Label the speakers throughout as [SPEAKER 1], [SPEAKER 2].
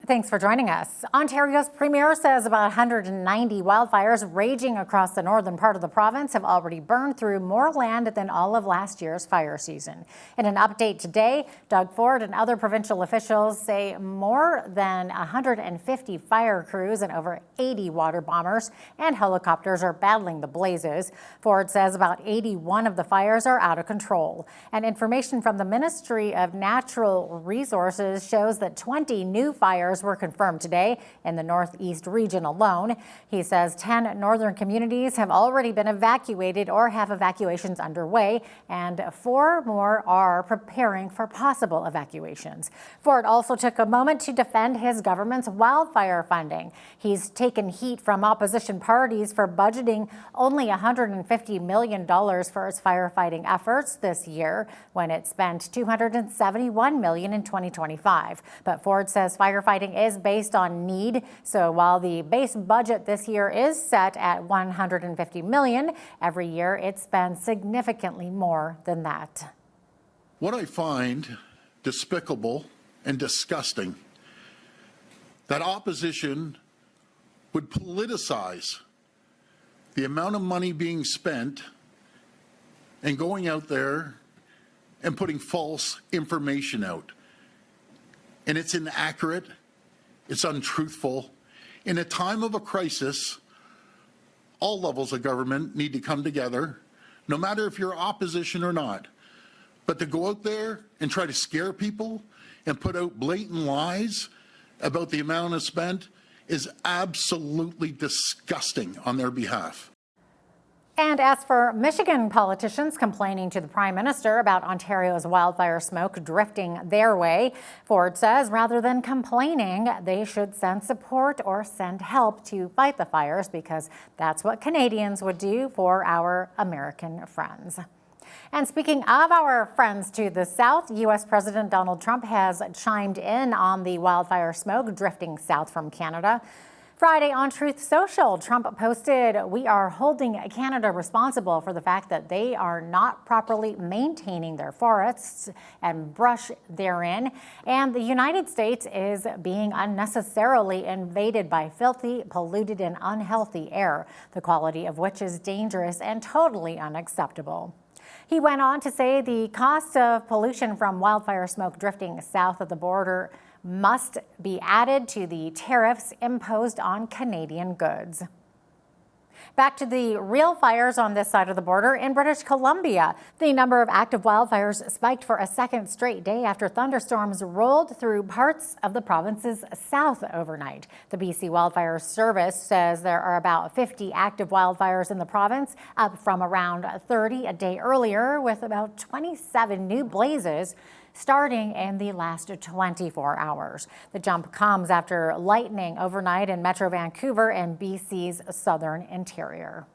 [SPEAKER 1] Thanks for joining us. Ontario's premier says about 190 wildfires raging across the northern part of the province have already burned through more land than all of last year's fire season. In an update today, Doug Ford and other provincial officials say more than 150 fire crews and over 80 water bombers and helicopters are battling the blazes. Ford says about 81 of the fires are out of control. And information from the Ministry of Natural Resources shows that 20 new fires were confirmed today in the Northeast region alone. He says 10 northern communities have already been evacuated or have evacuations underway, and 4 more are preparing for possible evacuations. Ford also took a moment to defend his government's wildfire funding. He's taken heat from opposition parties for budgeting only $150 million for its firefighting efforts this year, when it spent $271 million in 2025. But Ford says firefighting is based on need. So while the base budget this year is set at $150 million, every year it spends significantly more than that.
[SPEAKER 2] What I find despicable and disgusting, that opposition would politicize the amount of money being spent and going out there and putting false information out. And it's inaccurate, it's untruthful. In a time of a crisis, all levels of government need to come together, no matter if you're opposition or not. But to go out there and try to scare people and put out blatant lies about the amount is spent is absolutely disgusting on their behalf.
[SPEAKER 1] And as for Michigan politicians complaining to the Prime Minister about Ontario's wildfire smoke drifting their way, Ford says rather than complaining, they should send support or send help to fight the fires, because that's what Canadians would do for our American friends. And speaking of our friends to the south, U.S. President Donald Trump has chimed in on the wildfire smoke drifting south from Canada. Friday on Truth Social, Trump posted, "We are holding Canada responsible for the fact that they are not properly maintaining their forests and brush therein, and the United States is being unnecessarily invaded by filthy, polluted, and unhealthy air, the quality of which is dangerous and totally unacceptable." He went on to say the cost of pollution from wildfire smoke drifting south of the border must be added to the tariffs imposed on Canadian goods. Back to the real fires on this side of the border in British Columbia. The number of active wildfires spiked for a second straight day after thunderstorms rolled through parts of the province's south overnight. The BC Wildfire Service says there are about 50 active wildfires in the province, up from around 30 a day earlier, with about 27 new blazes starting in the last 24 hours. The jump comes after lightning overnight in Metro Vancouver and BC's southern interior.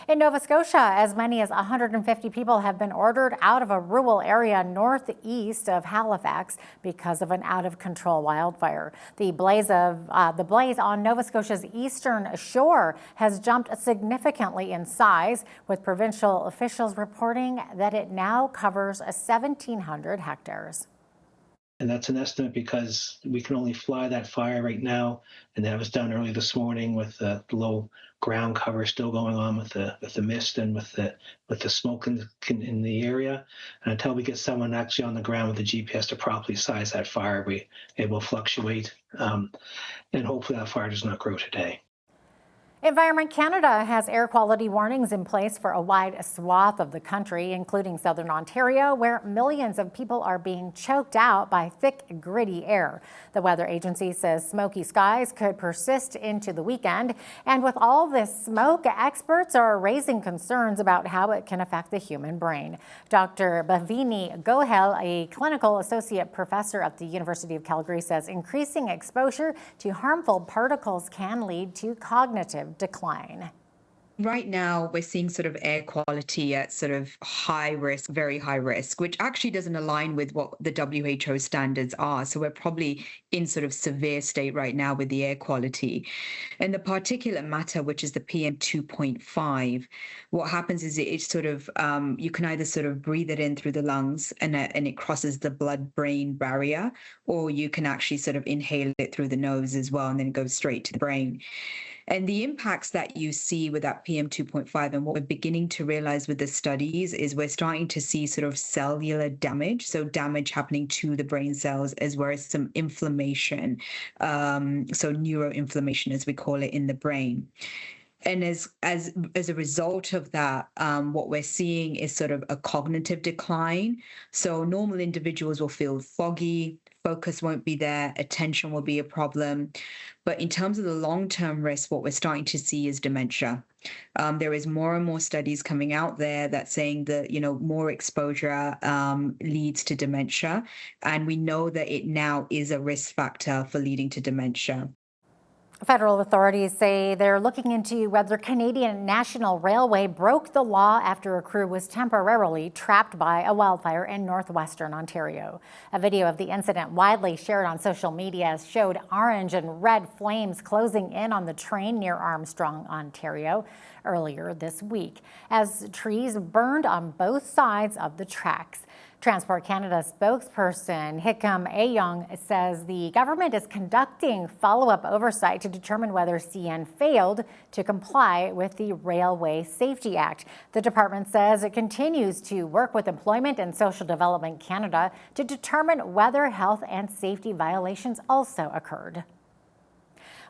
[SPEAKER 1] In Nova Scotia, as many as 150 people have been ordered out of a rural area northeast of Halifax because of an out-of-control wildfire. The blaze on Nova Scotia's eastern shore has jumped significantly in size, with provincial officials reporting that it now covers 1,700 hectares.
[SPEAKER 3] And that's an estimate because we can only fly that fire right now, and that was done early this morning with the low ground cover still going on with the mist and with the smoke in the area. And until we get someone actually on the ground with the GPS to properly size that fire, it will fluctuate, and hopefully that fire does not grow today.
[SPEAKER 1] Environment Canada has air quality warnings in place for a wide swath of the country, including southern Ontario, where millions of people are being choked out by thick, gritty air. The weather agency says smoky skies could persist into the weekend. And with all this smoke, experts are raising concerns about how it can affect the human brain. Dr. Bhavini Gohel, a clinical associate professor at the University of Calgary, says increasing exposure to harmful particles can lead to cognitive decline.
[SPEAKER 4] right now we're seeing sort of air quality at sort of high risk, very high risk, which actually doesn't align with what the WHO standards are. So we're probably in sort of severe state right now with the air quality. And the particulate matter, which is the PM 2.5, what happens is it sort of, you can either sort of breathe it in through the lungs and it crosses the blood-brain barrier, or you can actually sort of inhale it through the nose as well, and then it goes straight to the brain. And the impacts that you see with that PM 2.5 and what we're beginning to realize with the studies is we're starting to see sort of cellular damage, so damage happening to the brain cells, as well as some inflammation, so neuroinflammation, as we call it, in the brain. And as a result of that, what we're seeing is sort of a cognitive decline. So normal individuals will feel foggy, focus won't be there, attention will be a problem. But in terms of the long-term risk, what we're starting to see is dementia. There is more and more studies coming out there that saying that, more exposure leads to dementia. And we know that it now is a risk factor for leading to dementia.
[SPEAKER 1] Federal authorities say they're looking into whether Canadian National Railway broke the law after a crew was temporarily trapped by a wildfire in northwestern Ontario. A video of the incident widely shared on social media showed orange and red flames closing in on the train near Armstrong, Ontario, earlier this week, as trees burned on both sides of the tracks. Transport Canada spokesperson Hikam Ayong says the government is conducting follow-up oversight to determine whether CN failed to comply with the Railway Safety Act. The department says it continues to work with Employment and Social Development Canada to determine whether health and safety violations also occurred.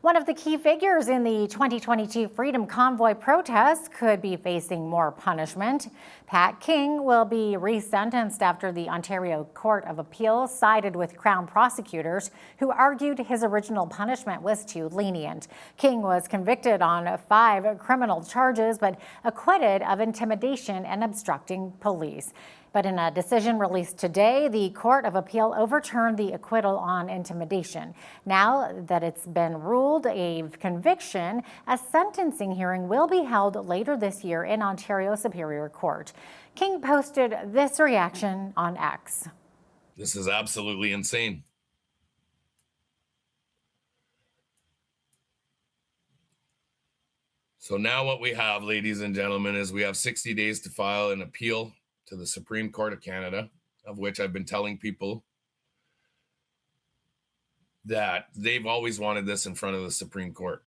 [SPEAKER 1] One of the key figures in the 2022 Freedom Convoy protests could be facing more punishment. Pat King will be resentenced after the Ontario Court of Appeal sided with Crown prosecutors who argued his original punishment was too lenient. King was convicted on 5 criminal charges but acquitted of intimidation and obstructing police. But in a decision released today, the Court of Appeal overturned the acquittal on intimidation. Now that it's been ruled a conviction, a sentencing hearing will be held later this year in Ontario Superior Court. King posted this reaction on X.
[SPEAKER 5] This is absolutely insane. So now what we have, ladies and gentlemen, is we have 60 days to file an appeal to the Supreme Court of Canada, of which I've been telling people that they've always wanted this in front of the Supreme Court.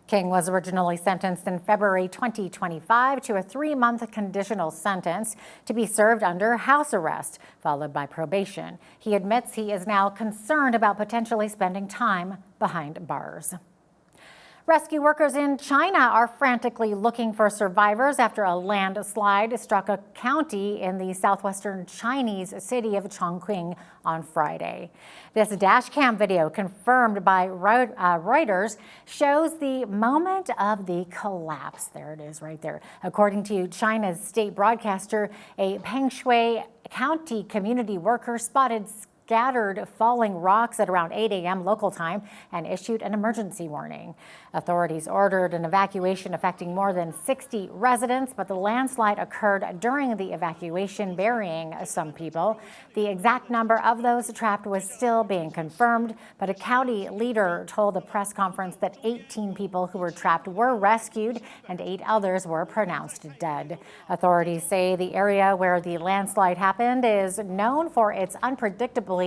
[SPEAKER 1] King was originally sentenced in February 2025 to a 3-month conditional sentence to be served under house arrest, followed by probation. He admits he is now concerned about potentially spending time behind bars. Rescue workers in China are frantically looking for survivors after a landslide struck a county in the southwestern Chinese city of Chongqing on Friday. This dashcam video, confirmed by Reuters, shows the moment of the collapse. There it is right there. According to China's state broadcaster, a Pengshui County community worker spotted scattered falling rocks at around 8 a.m. local time and issued an emergency warning. Authorities ordered an evacuation affecting more than 60 residents, but the landslide occurred during the evacuation, burying some people. The exact number of those trapped was still being confirmed, but a county leader told a press conference that 18 people who were trapped were rescued and 8 others were pronounced dead. Authorities say the area where the landslide happened is known for its unpredictably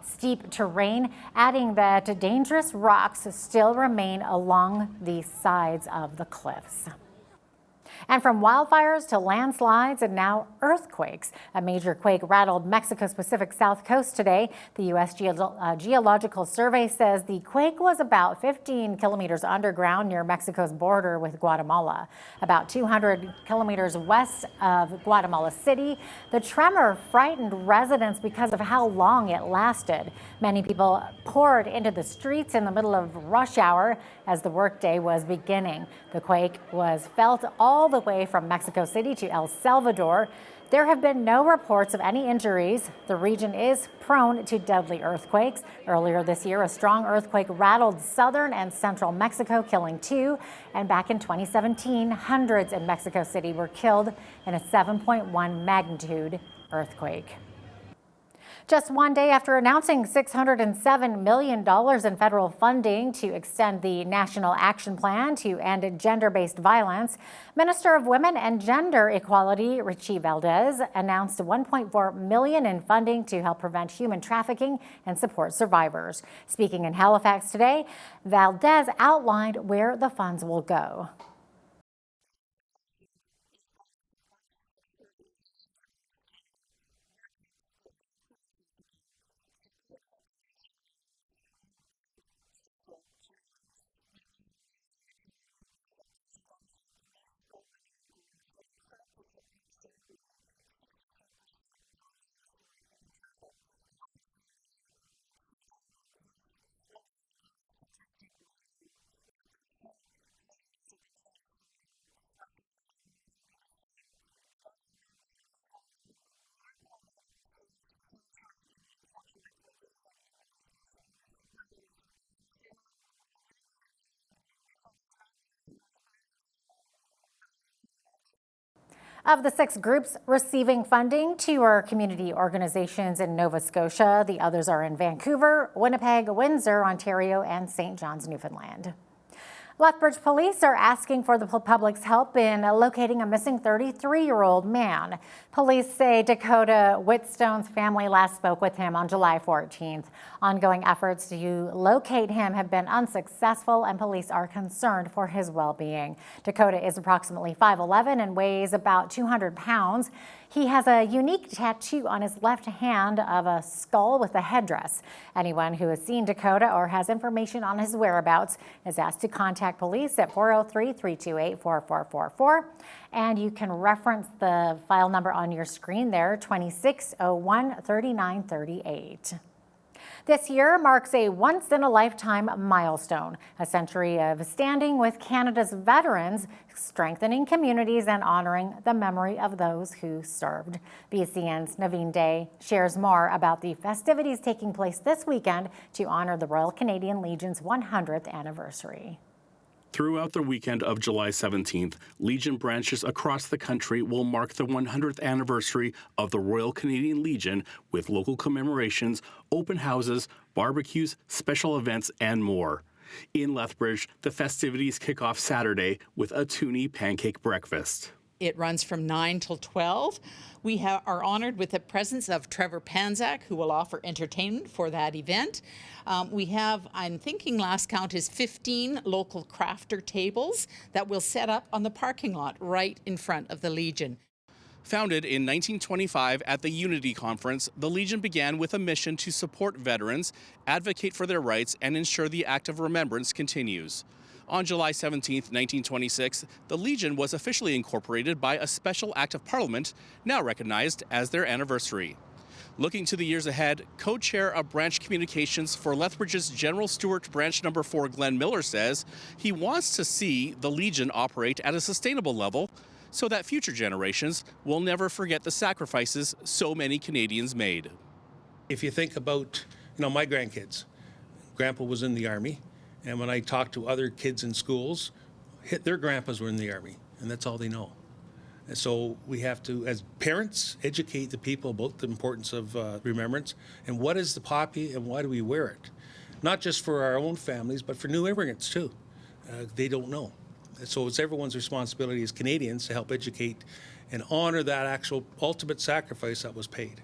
[SPEAKER 1] steep terrain, adding that dangerous rocks still remain along the sides of the cliffs. And from wildfires to landslides and now earthquakes. A major quake rattled Mexico's Pacific South Coast today. The U.S. Geological Survey says the quake was about 15 kilometers underground near Mexico's border with Guatemala, about 200 kilometers west of Guatemala City. The tremor frightened residents because of how long it lasted. Many people poured into the streets in the middle of rush hour as the workday was beginning. The quake was felt all all the way from Mexico City to El Salvador. There have been no reports of any injuries. The region is prone to deadly earthquakes. Earlier this year, a strong earthquake rattled southern and central Mexico, killing 2. And back in 2017, hundreds in Mexico City were killed in a 7.1 magnitude earthquake. Just one day after announcing $607 million in federal funding to extend the National Action Plan to end gender-based violence, Minister of Women and Gender Equality Richie Valdez announced $1.4 million in funding to help prevent human trafficking and support survivors. Speaking in Halifax today, Valdez outlined where the funds will go. Of the 6 groups receiving funding, 2 are community organizations in Nova Scotia. The others are in Vancouver, Winnipeg, Windsor, Ontario, and St. John's, Newfoundland. Lethbridge police are asking for the public's help in locating a missing 33-year-old man. Police say Dakota Whitstone's family last spoke with him on July 14th. Ongoing efforts to locate him have been unsuccessful, and police are concerned for his well-being. Dakota is approximately 5'11" and weighs about 200 pounds. He has a unique tattoo on his left hand of a skull with a headdress. Anyone who has seen Dakota or has information on his whereabouts is asked to contact police at 403-328-4444. And you can reference the file number on your screen there, 2601-3938. This year marks a once-in-a-lifetime milestone, a century of standing with Canada's veterans, strengthening communities and honoring the memory of those who served. BCN's Naveen Day shares more about the festivities taking place this weekend to honor the Royal Canadian Legion's 100th anniversary.
[SPEAKER 6] Throughout the weekend of July 17th, Legion branches across the country will mark the 100th anniversary of the Royal Canadian Legion with local commemorations, open houses, barbecues, special events, and more. In Lethbridge, the festivities kick off Saturday with a toonie pancake breakfast.
[SPEAKER 7] It runs from 9 till 12. We are honored with the presence of Trevor Panzak, who will offer entertainment for that event. We have, I'm thinking last count is 15 local crafter tables that will set up on the parking lot right in front of the Legion.
[SPEAKER 6] Founded in 1925 at the Unity Conference, the Legion began with a mission to support veterans, advocate for their rights, and ensure the act of remembrance continues. On July 17, 1926, the Legion was officially incorporated by a special act of Parliament, now recognized as their anniversary. Looking to the years ahead, co-chair of branch communications for Lethbridge's General Stewart Branch Number 4, Glenn Miller, says he wants to see the Legion operate at a sustainable level so that future generations will never forget the sacrifices so many Canadians made.
[SPEAKER 8] If you think about, my grandkids, Grandpa was in the Army. And when I talk to other kids in schools, their grandpas were in the Army, and that's all they know. And so we have to, as parents, educate the people about the importance of remembrance and what is the poppy and why do we wear it? Not just for our own families, but for new immigrants too. They don't know. And so it's everyone's responsibility as Canadians to help educate and honor that actual ultimate sacrifice that was paid.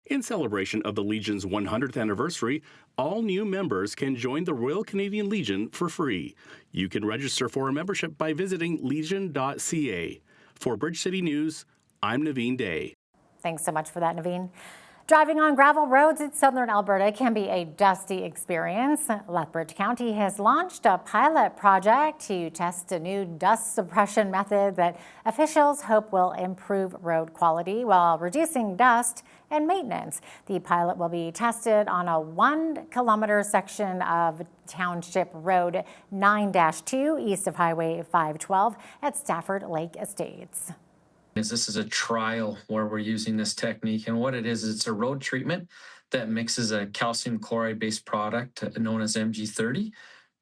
[SPEAKER 6] In celebration of the Legion's 100th anniversary, all new members can join the Royal Canadian Legion for free. You can register for a membership by visiting legion.ca. For Bridge City News, I'm Naveen Day.
[SPEAKER 1] Thanks so much for that, Naveen. Driving on gravel roads in southern Alberta can be a dusty experience. Lethbridge County has launched a pilot project to test a new dust suppression method that officials hope will improve road quality while reducing dust and maintenance. The pilot will be tested on a 1 kilometer section of Township Road 9-2 east of Highway 512 at Stafford Lake Estates.
[SPEAKER 9] This is a trial where we're using this technique, and what it is it's a road treatment that mixes a calcium chloride based product known as MG30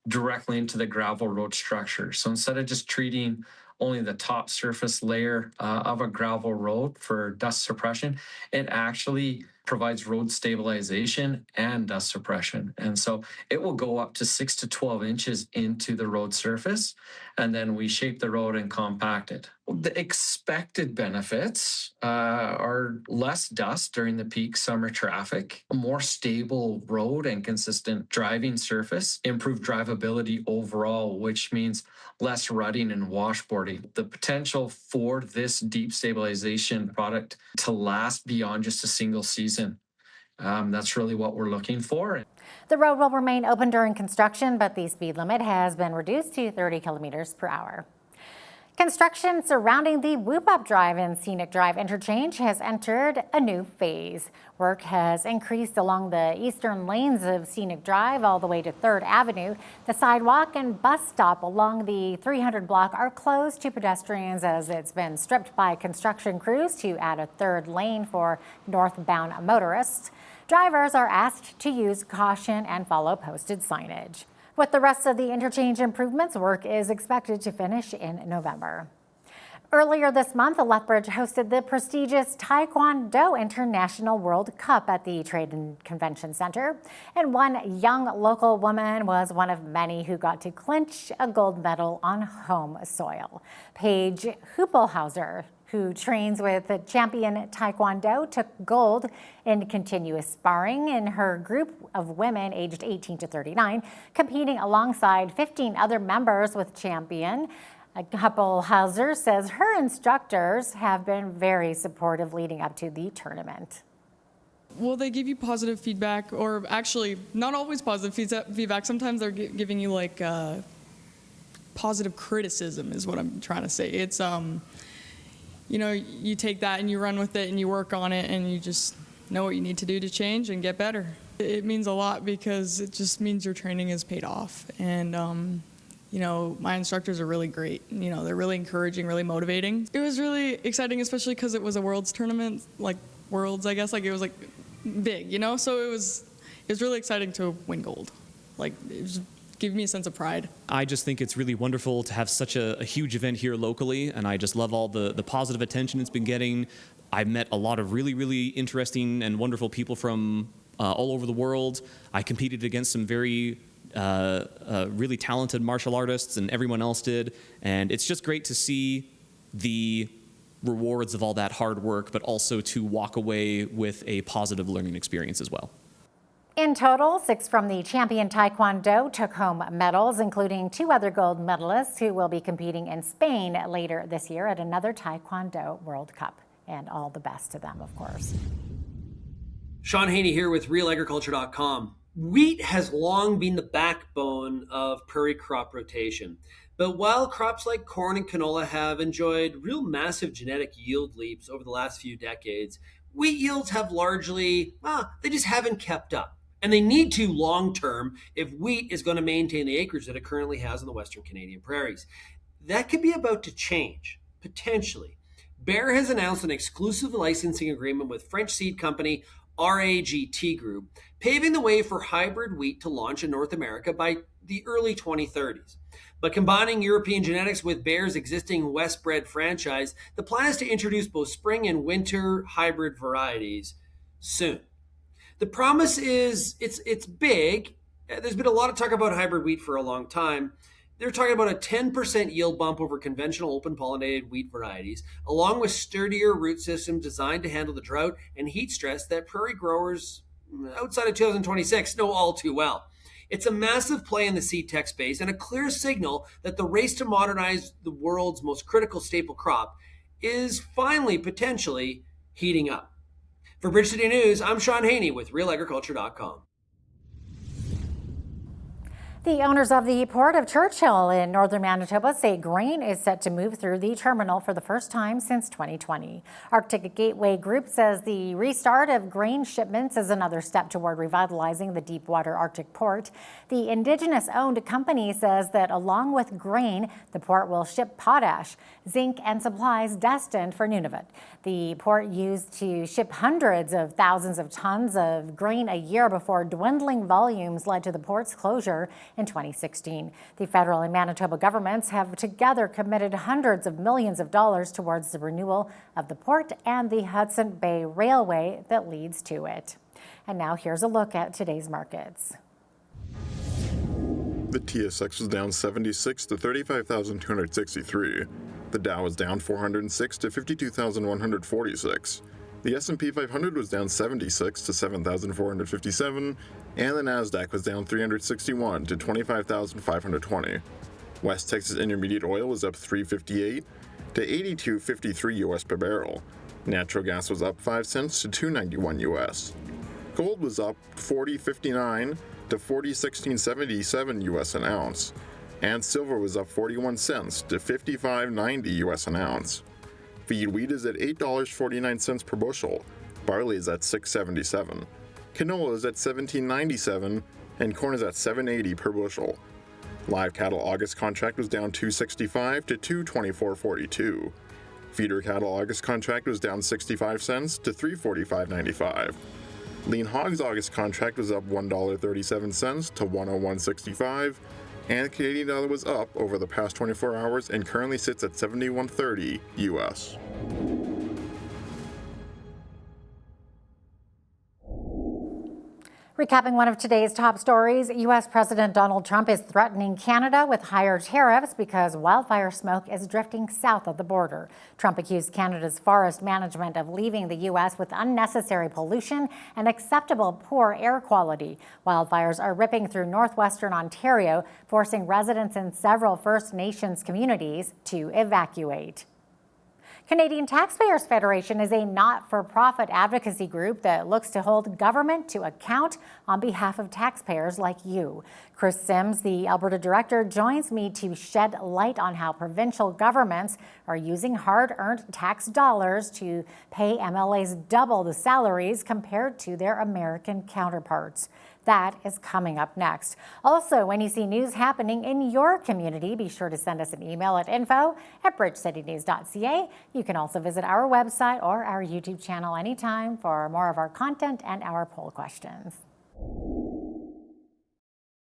[SPEAKER 9] directly into the gravel road structure. So instead of just treating only the top surface layer of a gravel road for dust suppression, it actually provides road stabilization and dust suppression. And so it will go up to 6 to 12 inches into the road surface, and then we shape the road and compact it. The expected benefits are less dust during the peak summer traffic, a more stable road and consistent driving surface, improved drivability overall, which means less rutting and washboarding. The potential for this deep stabilization product to last beyond just a single season. That's really what we're looking for.
[SPEAKER 1] The road will remain open during construction, but the speed limit has been reduced to 30 kilometers per hour. Construction surrounding the Whoop Up Drive and Scenic Drive interchange has entered a new phase. Work has increased along the eastern lanes of Scenic Drive all the way to 3rd Avenue. The sidewalk and bus stop along the 300 block are closed to pedestrians as it's been stripped by construction crews to add a 3rd lane for northbound motorists. Drivers are asked to use caution and follow posted signage. With the rest of the interchange improvements, work is expected to finish in November. Earlier this month, Lethbridge hosted the prestigious Taekwondo International World Cup at the Trade and Convention Center. And one young local woman was one of many who got to clinch a gold medal on home soil. Paige Huppelhauser, who trains with champion Taekwondo, took gold in continuous sparring in her group of women aged 18 to 39, competing alongside 15 other members with champion. Huppelhauser says her instructors have been very supportive leading up to the tournament.
[SPEAKER 10] Well, they give you positive feedback, or actually not always positive feedback. Sometimes they're giving you like positive criticism is what I'm trying to say. It's, you know, you take that and you run with it and you work on it and you just know what you need to do to change and get better. It means a lot because it just means your training is paid off. And, you know, my instructors are really great. You know, they're really encouraging, really motivating. It was really exciting, especially because it was a Worlds tournament, like Worlds, I guess. Like it was like big, you know? So it was really exciting to win gold. Like it was give me a sense of pride.
[SPEAKER 11] I just think it's really wonderful to have such a huge event here locally, and I just love all the positive attention it's been getting. I've met a lot of really, really interesting and wonderful people from all over the world. I competed against some very really talented martial artists, and everyone else did, and it's just great to see the rewards of all that hard work, but also to walk away with a positive learning experience as well.
[SPEAKER 1] In total, 6 from the champion Taekwondo took home medals, including 2 other gold medalists who will be competing in Spain later this year at another Taekwondo World Cup. And all the best to them, of course.
[SPEAKER 12] Sean Haney here with realagriculture.com. Wheat has long been the backbone of prairie crop rotation. But while crops like corn and canola have enjoyed real massive genetic yield leaps over the last few decades, wheat yields have largely, they just haven't kept up. And they need to long-term if wheat is going to maintain the acreage that it currently has in the Western Canadian prairies. That could be about to change, potentially. Bayer has announced an exclusive licensing agreement with French seed company RAGT Group, paving the way for hybrid wheat to launch in North America by the early 2030s. But combining European genetics with Bayer's existing Westbred franchise, the plan is to introduce both spring and winter hybrid varieties soon. The promise is it's big. There's been a lot of talk about hybrid wheat for a long time. They're talking about a 10% yield bump over conventional open pollinated wheat varieties, along with sturdier root systems designed to handle the drought and heat stress that prairie growers outside of 2026 know all too well. It's a massive play in the seed tech space and a clear signal that the race to modernize the world's most critical staple crop is finally potentially heating up. For Bridge City News, I'm Sean Haney with realagriculture.com.
[SPEAKER 1] The owners of the Port of Churchill in northern Manitoba say grain is set to move through the terminal for the first time since 2020. Arctic Gateway Group says the restart of grain shipments is another step toward revitalizing the deepwater Arctic port. The Indigenous-owned company says that along with grain, the port will ship potash, zinc, and supplies destined for Nunavut. The port used to ship hundreds of thousands of tons of grain a year before dwindling volumes led to the port's closure in 2016. The federal and Manitoba governments have together committed hundreds of millions of dollars towards the renewal of the port and the Hudson Bay Railway that leads to it. And now here's a look at today's markets.
[SPEAKER 13] The TSX was down 76 to 35,263. The Dow was down 406 to 52,146. The S&P 500 was down 76 to 7,457, and the Nasdaq was down 361 to 25,520. West Texas Intermediate Oil was up 358 to 82.53 US per barrel. Natural gas was up 5 cents to 291 US. Gold was up 40.59 to 40.1677 US an ounce, and silver was up 41 cents to 55.90 US an ounce. Feed wheat is at $8.49 per bushel, barley is at $6.77, canola is at $17.97, and corn is at $7.80 per bushel. Live cattle August contract was down $2.65 to $224.42. Feeder cattle August contract was down 65 cents to $345.95. Lean hogs August contract was up $1.37 to $101.65, and the Canadian dollar was up over the past 24 hours and currently sits at 71.30 US.
[SPEAKER 1] Recapping one of today's top stories, U.S. President Donald Trump is threatening Canada with higher tariffs because wildfire smoke is drifting south of the border. Trump accused Canada's forest management of leaving the U.S. with unnecessary pollution and acceptable poor air quality. Wildfires are ripping through northwestern Ontario, forcing residents in several First Nations communities to evacuate. Canadian Taxpayers Federation is a not-for-profit advocacy group that looks to hold government to account on behalf of taxpayers like you. Chris Sims, the Alberta director, joins me to shed light on how provincial governments are using hard-earned tax dollars to pay MLAs double the salaries compared to their American counterparts. That is coming up next. Also, when you see news happening in your community, be sure to send us an email at info@bridgecitynews.ca. You can also visit our website or our YouTube channel anytime for more of our content and our poll questions.